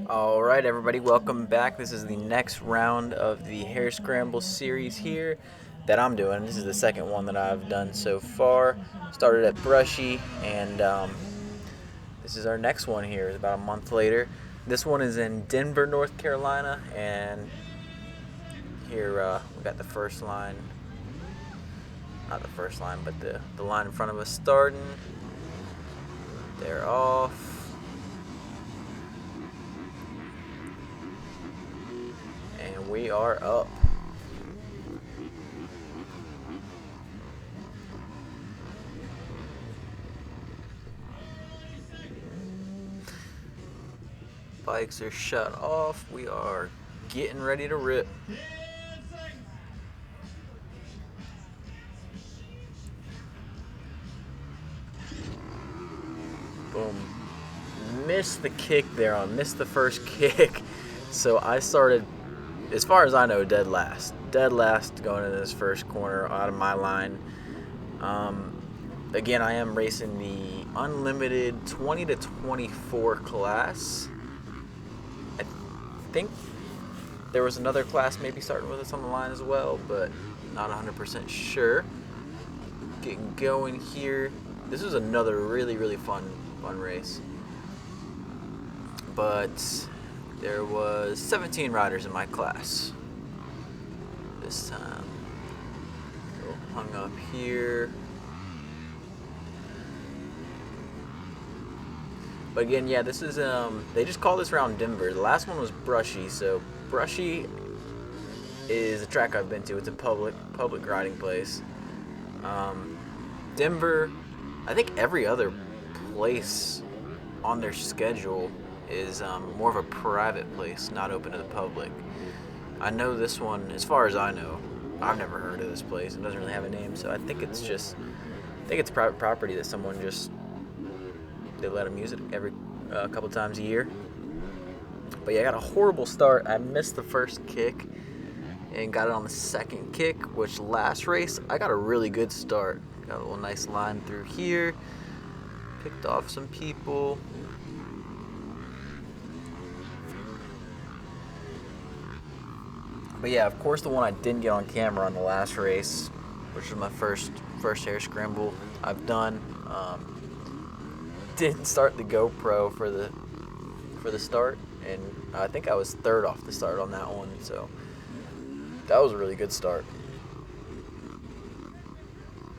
Alright everybody, welcome back. This is the next round of the Harescramble series here that I'm doing. This is the second one that I've done so far. Started at Brushy, and this is our next one here, about a month later. This one is in Denver, North Carolina, and here we got the first line. Not the first line, but the line in front of us starting. They're off. And we are up. Bikes are shut off. We are getting ready to rip. Boom. Missed the kick there. I missed the first kick. So I started, as far as I know, dead last. Dead last going into this first corner out of my line. Again, I am racing the unlimited 20 to 24 class. I think there was another class maybe starting with us on the line as well, but not 100% sure. Getting going here. This was another really fun race. But there was 17 riders in my class this time. So hung up here. But again, yeah, this is they just call this round Denver. The last one was Brushy. So Brushy is a track I've been to. It's a public riding place. Denver, I think every other place on their schedule is more of a private place, not open to the public. I know this one, as far as I know, I've never heard of this place. It doesn't really have a name, so I think it's private property that someone just, they let them use it every couple times a year. But yeah, I got a horrible start. I missed the first kick and got it on the second kick, which last race I got a really good start. Got a little nice line through here. Picked off some people. But yeah, of course, the one I didn't get on camera on the last race, which was my first Harescramble I've done. Didn't start the GoPro for the start, and I think I was third off the start on that one, so that was a really good start.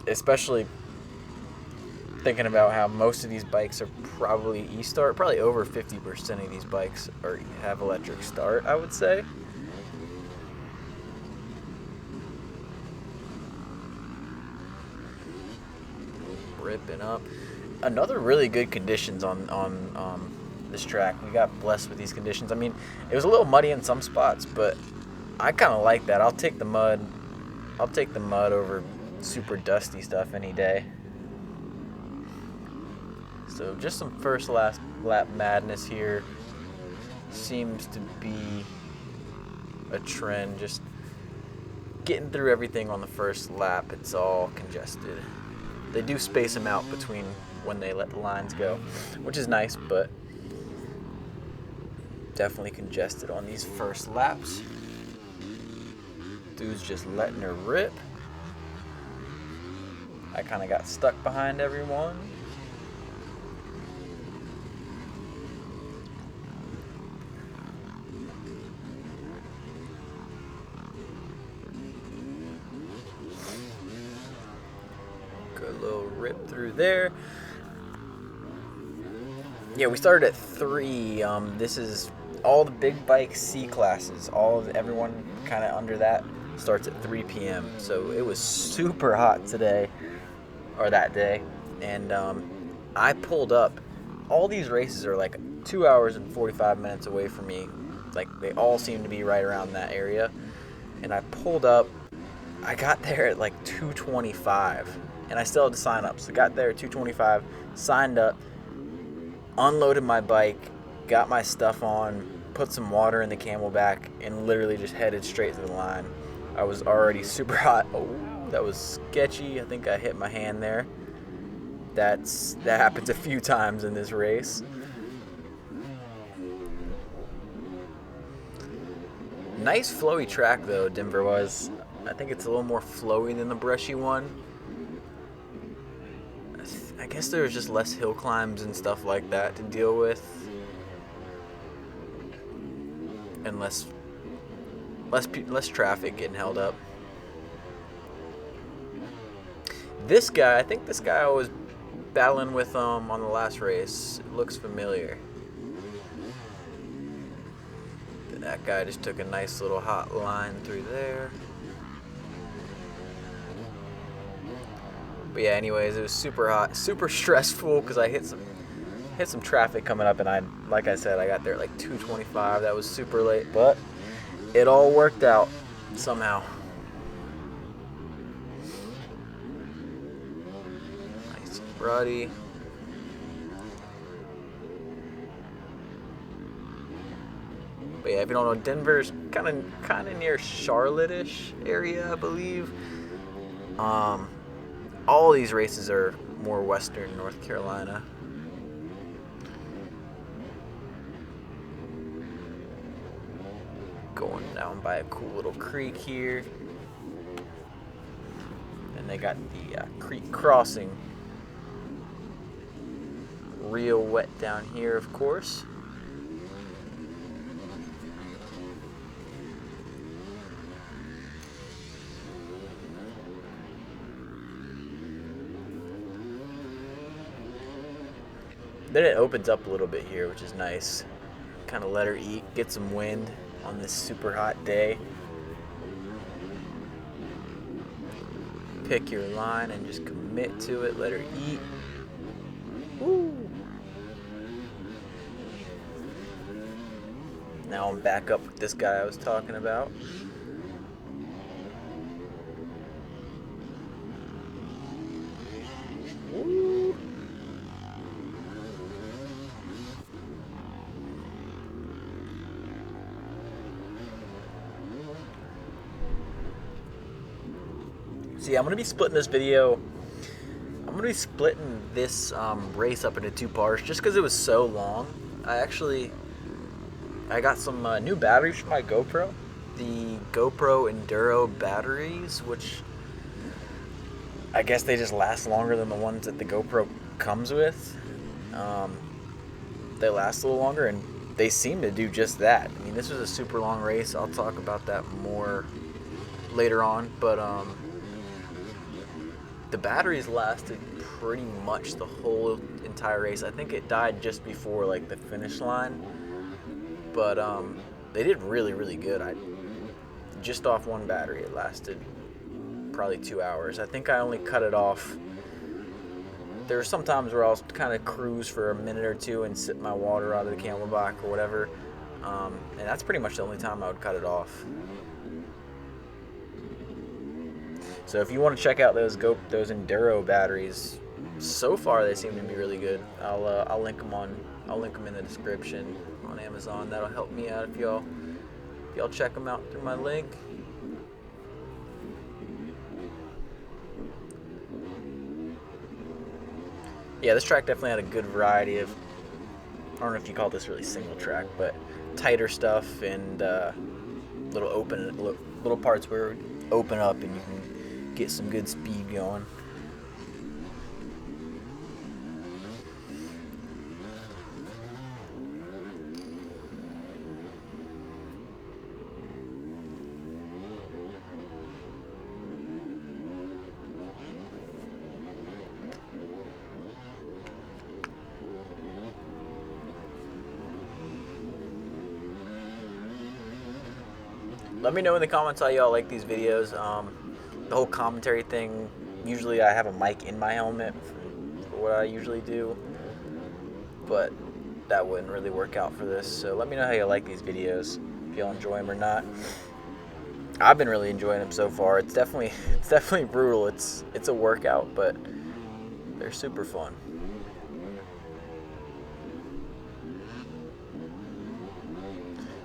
Especially thinking about how most of these bikes are probably e-start. Probably over 50% of these bikes have electric start, I would say. Ripping up. Another really good conditions on this track. We got blessed with these conditions. I mean, it was a little muddy in some spots, but I kind of like that. I'll take the mud over super dusty stuff any day. So just some first lap madness here. Seems to be a trend. Just getting through everything on the first lap. It's all congested. They do space them out between when they let the lines go, which is nice, but definitely congested on these first laps. Dude's just letting her rip. I kind of got stuck behind everyone. Good little rip through there. Yeah, we started at 3. This is all the big bike C classes. Everyone kind of under that starts at 3 p.m. So it was super hot today, or that day, and I pulled up. All these races are like 2 hours and 45 minutes away from me. Like, they all seem to be right around that area. And I pulled up. I got there at like 2:25, and I still had to sign up. So I got there at 2:25, signed up, unloaded my bike, got my stuff on, put some water in the Camelback, and literally just headed straight to the line. I was already super hot. Oh, that was sketchy. I think I hit my hand there. That happens a few times in this race. Nice flowy track though, Denver was. I think it's a little more flowy than the brushy one. I guess there was just less hill climbs and stuff like that to deal with, and less traffic getting held up. This guy, I think this guy I was battling with on the last race. It looks familiar. That guy just took a nice little hot line through there. But yeah, anyways, it was super hot, super stressful because I hit some traffic coming up, and like I said, I got there at like 2:25. That was super late, but it all worked out somehow. Nice and ruddy. But yeah, if you don't know, Denver's kind of near Charlotte-ish area, I believe. All these races are more western North Carolina. Going down by a cool little creek here. And they got the creek crossing. Real wet down here, of course. Then it opens up a little bit here, which is nice. Kind of let her eat, get some wind on this super hot day. Pick your line and just commit to it, let her eat. Woo! Now I'm back up with this guy I was talking about. Woo! See, I'm going to be splitting this video. I'm going to be splitting this race up into two parts just because it was so long. I got some new batteries for my GoPro. The GoPro Enduro batteries, which I guess they just last longer than the ones that the GoPro comes with. They last a little longer, and they seem to do just that. I mean, this was a super long race. I'll talk about that more later on, but the batteries lasted pretty much the whole entire race. I think it died just before like the finish line, but they did really, really good. Just off one battery, it lasted probably 2 hours. I think I only cut it off. There were some times where I'll kind of cruise for a minute or two and sip my water out of the Camelback or whatever, and that's pretty much the only time I would cut it off. So if you want to check out those Enduro batteries, so far they seem to be really good. I'll link them in the description on Amazon. That'll help me out if y'all check them out through my link. Yeah, this track definitely had a good variety of, I don't know if you call this really single track, but tighter stuff and little parts where it would open up and you can get some good speed going. Let me know in the comments how y'all like these videos. The whole commentary thing, usually I have a mic in my helmet for what I usually do, but that wouldn't really work out for this. So let me know how you like these videos, if y'all enjoy them or not. I've been really enjoying them so far. It's definitely brutal. It's a workout, but they're super fun.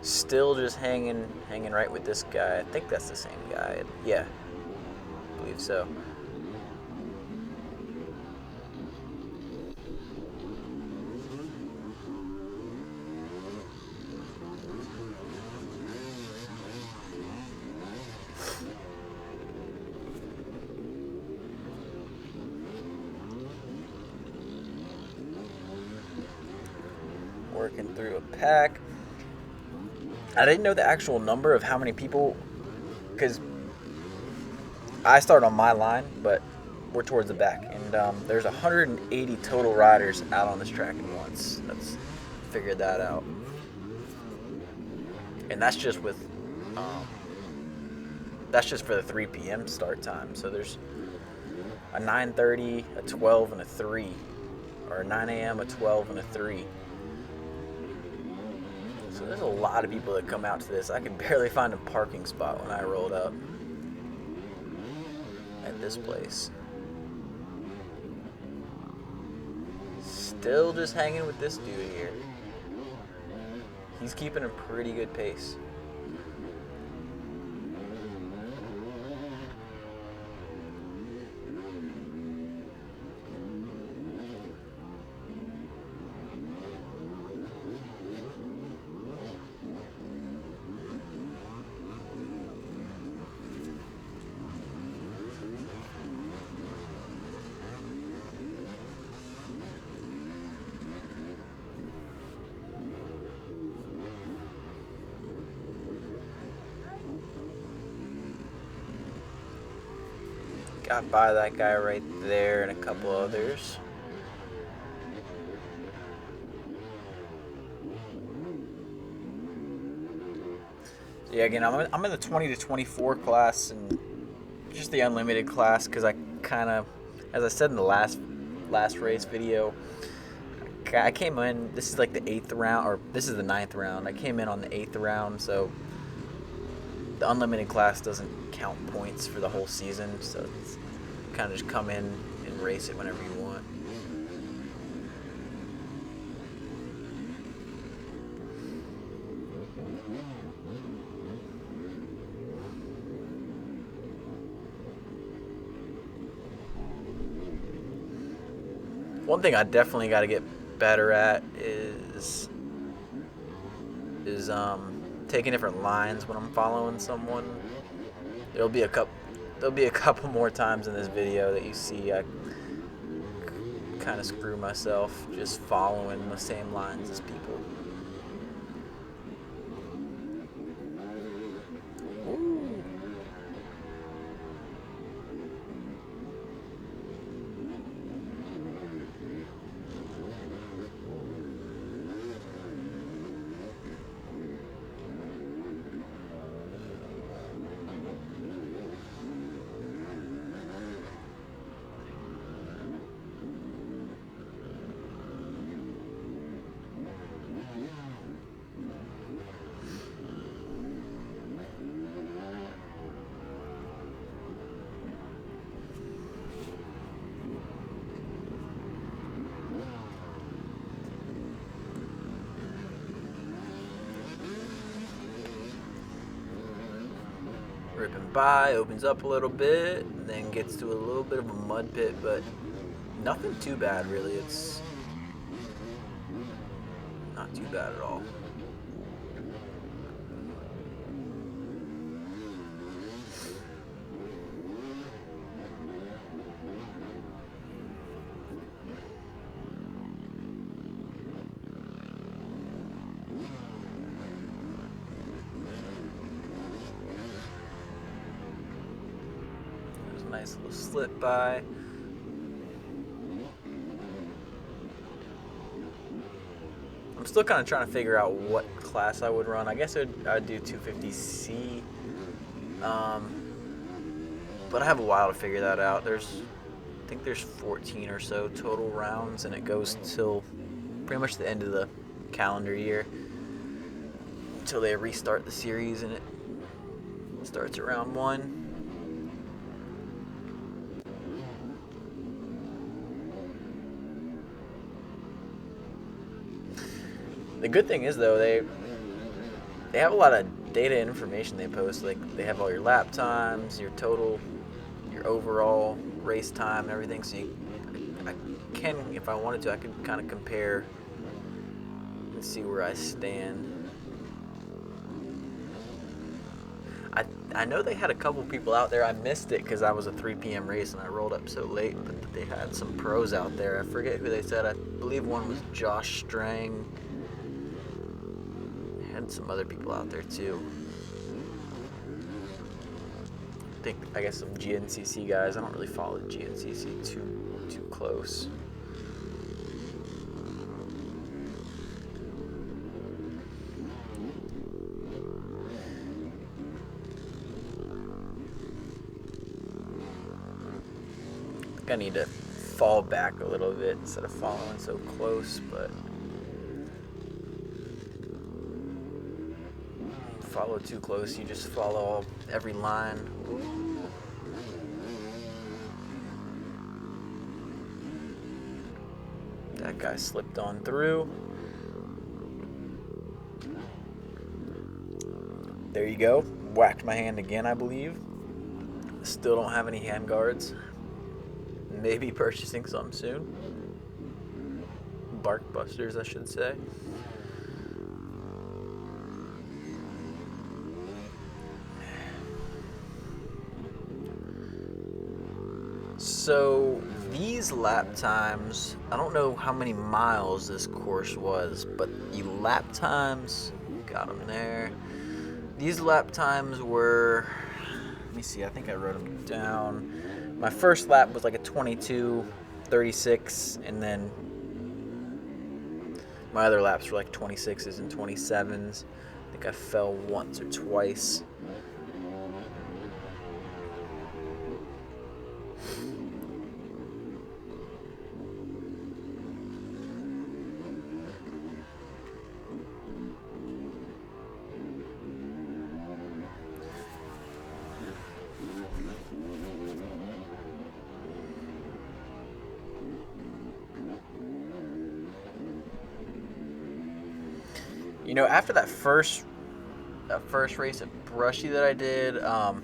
Still just hanging right with this guy. I think that's the same guy. Yeah, I believe so. working through a pack. I didn't know the actual number of how many people, because I start on my line, but we're towards the back, and there's 180 total riders out on this track at once. Let's figure that out. And that's just with, that's just for the 3 p.m. start time. So there's a 9:30, a 12, and a 3, or a 9 a.m., a 12, and a 3. So there's a lot of people that come out to this. I could barely find a parking spot when I rolled up at this place. Still just hanging with this dude here. He's keeping a pretty good pace. Got by that guy right there and a couple others. So yeah, again, I'm in the 20 to 24 class, and just the unlimited class, because I kind of, as I said in the last race video, I came in, this is like the 8th round, or this is the 9th round. I came in on the 8th round, so the unlimited class doesn't count points for the whole season, so it's kind of just come in and race it whenever you want. One thing I definitely got to get better at is taking different lines when I'm following someone. There'll be a couple more times in this video that you see I kind of screw myself just following the same lines as people. Ooh. Ripping by, opens up a little bit, and then gets to a little bit of a mud pit, but nothing too bad really. It's not too bad at all. Nice little slip by. I'm still kind of trying to figure out what class I would run. I guess I'd do 250C. But I have a while to figure that out. I think there's 14 or so total rounds, and it goes till pretty much the end of the calendar year until they restart the series, and it starts at round 1. The good thing is, though, they have a lot of data information they post. Like, they have all your lap times, your total, your overall race time, and everything. So I can, if I wanted to, I could kind of compare and see where I stand. I know they had a couple people out there. I missed it because I was a 3 p.m. race and I rolled up so late. But they had some pros out there. I forget who they said. I believe one was Josh Strang. Had some other people out there too. I guess some GNCC guys. I don't really follow the GNCC too close. I think I need to fall back a little bit instead of following so close, but follow too close, you just follow every line. That guy slipped on through. There you go. Whacked my hand again, I believe. Still don't have any hand guards. Maybe purchasing some soon. Bark busters, I should say. So these lap times, I don't know how many miles this course was, but the lap times, got them there. These lap times were, let me see, I think I wrote them down. My first lap was like a 22:36, and then my other laps were like 26s and 27s. I think I fell once or twice. You know, after that first race at Brushy that I did, I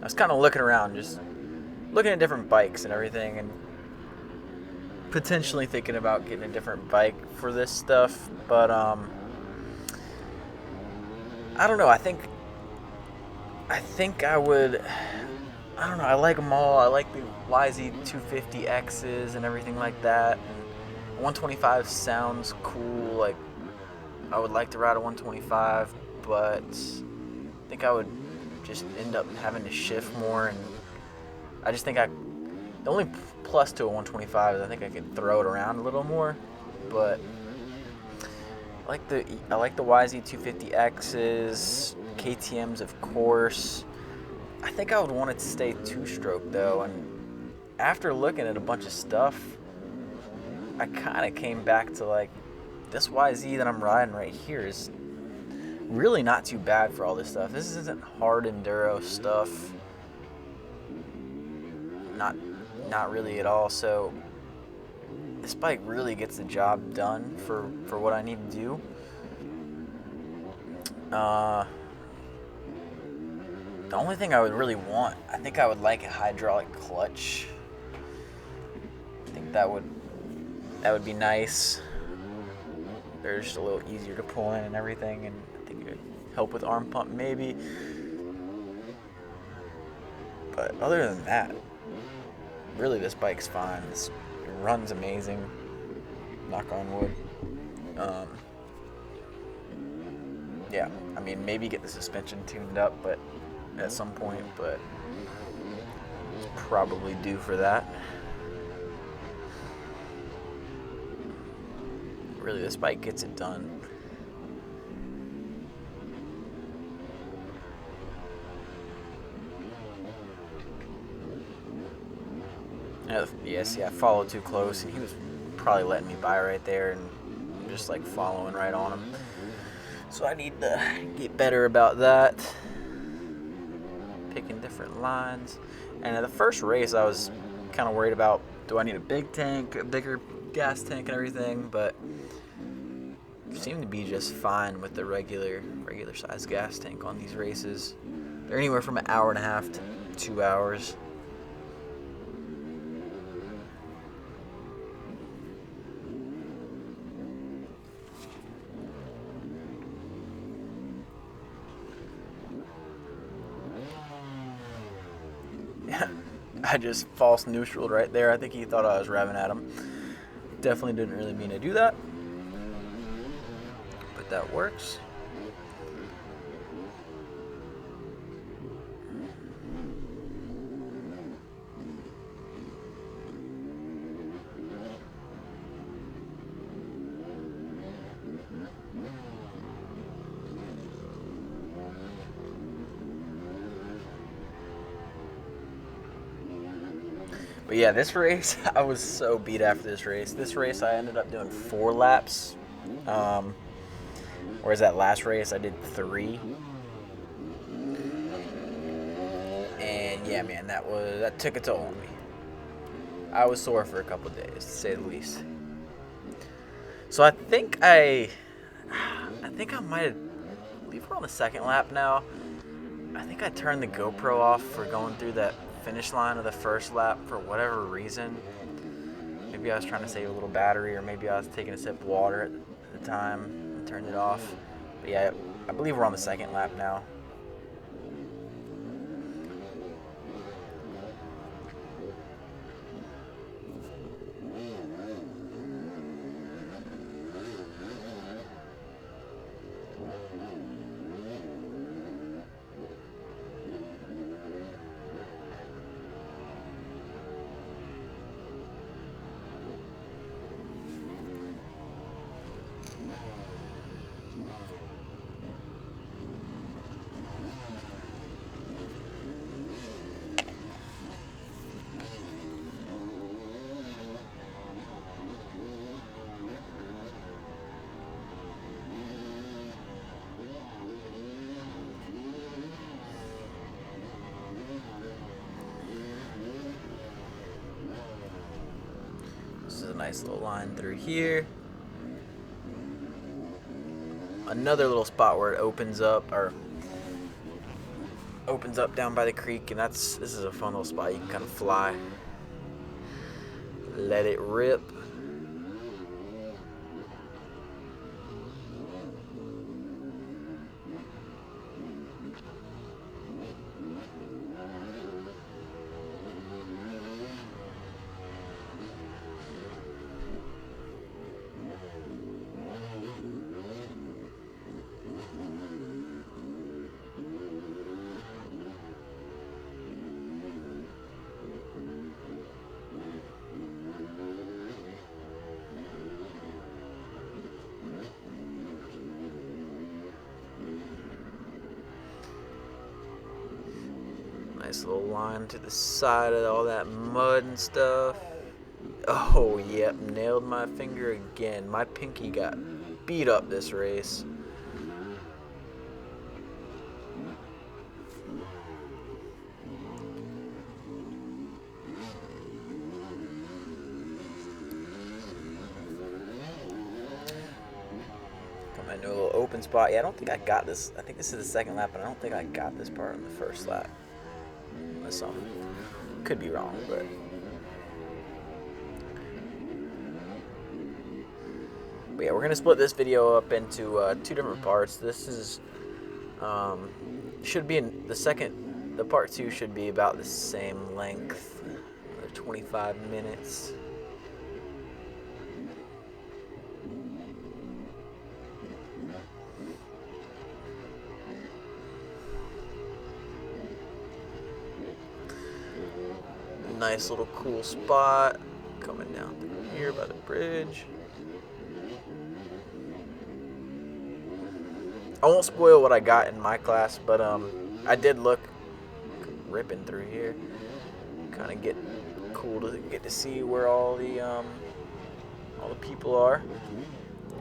was kind of looking around, just looking at different bikes and everything, and potentially thinking about getting a different bike for this stuff. But I don't know. I think I would. I don't know. I like them all. I like the YZ250Xs and everything like that. And 125 sounds cool. Like, I would like to ride a 125, but I think I would just end up having to shift more, and I just think the only plus to a 125 is I think I could throw it around a little more, but I like the YZ250Xs, KTMs of course. I think I would want it to stay two-stroke though, and after looking at a bunch of stuff, I kind of came back to like, this YZ that I'm riding right here is really not too bad for all this stuff. This isn't hard enduro stuff. Not really at all. So this bike really gets the job done for what I need to do. The only thing I would really want, I think I would like a hydraulic clutch. I think that would be nice. They're just a little easier to pull in and everything, and I think it would help with arm pump maybe. But other than that, really this bike's fine. It runs amazing, knock on wood. Yeah, I mean, maybe get the suspension tuned up, but at some point, but it's probably due for that. Really, this bike gets it done. Yes, I followed too close, and he was probably letting me by right there, and just like following right on him. So I need to get better about that. Picking different lines. And at the first race, I was kind of worried about, do I need a big tank, a bigger gas tank and everything, but seem to be just fine with the regular size gas tank on these races. They're anywhere from an hour and a half to 2 hours. Yeah, I just false neutraled right there. I think he thought I was revving at him. Definitely didn't really mean to do that. That works. But yeah, this race, I was so beat after this race. This race, I ended up doing 4 laps. Whereas that last race, I did 3. And yeah, man, that took a toll on me. I was sore for a couple of days, to say the least. So I think I might have, I believe we're on the 2nd lap now. I think I turned the GoPro off for going through that finish line of the 1st lap for whatever reason. Maybe I was trying to save a little battery, or maybe I was taking a sip of water at the time and turned it off. But yeah, I believe we're on the 2nd lap now. This is a nice little line through here. Another little spot where it opens up down by the creek, and this is a fun little spot. You can kind of fly, let it rip. Nice little line to the side of all that mud and stuff. Oh, yep, nailed my finger again. My pinky got beat up this race. Come into a little open spot. Yeah, I don't think I got this. I think this is the 2nd lap, but I don't think I got this part on the 1st lap. Something could be wrong, but yeah, we're gonna split this video up into 2 different parts. This is should be in the part 2 should be about the same length, 25 minutes. Nice little cool spot coming down through here by the bridge. I won't spoil what I got in my class, but I did look ripping through here. Kind of get cool to get to see where all the people are.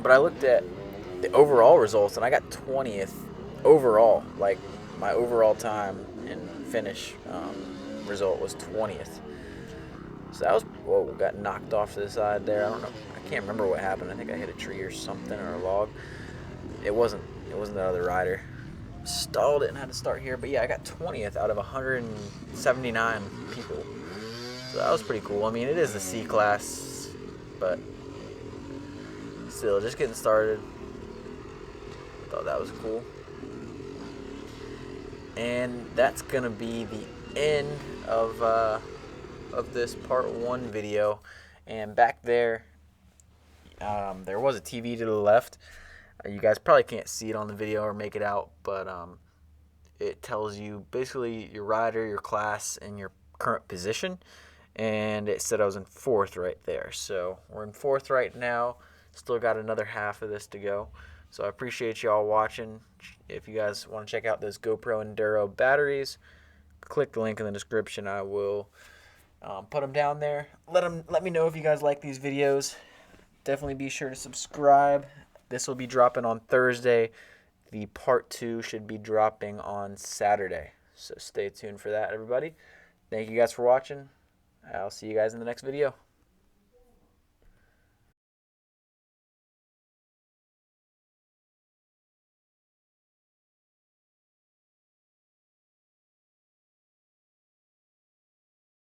But I looked at the overall results, and I got 20th overall. Like, my overall time and finish result was 20th. So that was, whoa, got knocked off to the side there. I don't know. I can't remember what happened. I think I hit a tree or something, or a log. It wasn't the other rider. Stalled it and had to start here. But yeah, I got 20th out of 179 people. So that was pretty cool. I mean, it is the C class, but still, just getting started. I thought that was cool. And that's gonna be the end of this part 1 video. And back there, there was a TV to the left. You guys probably can't see it on the video or make it out, but it tells you basically your rider, your class, and your current position. And it said I was in 4th right there. So we're in 4th right now. Still got another half of this to go. So I appreciate y'all watching. If you guys want to check out those GoPro Enduro batteries, click the link in the description. I will Put them down there. Let me know if you guys like these videos. Definitely be sure to subscribe. This will be dropping on Thursday. The part 2 should be dropping on Saturday. So stay tuned for that, everybody. Thank you guys for watching. I'll see you guys in the next video.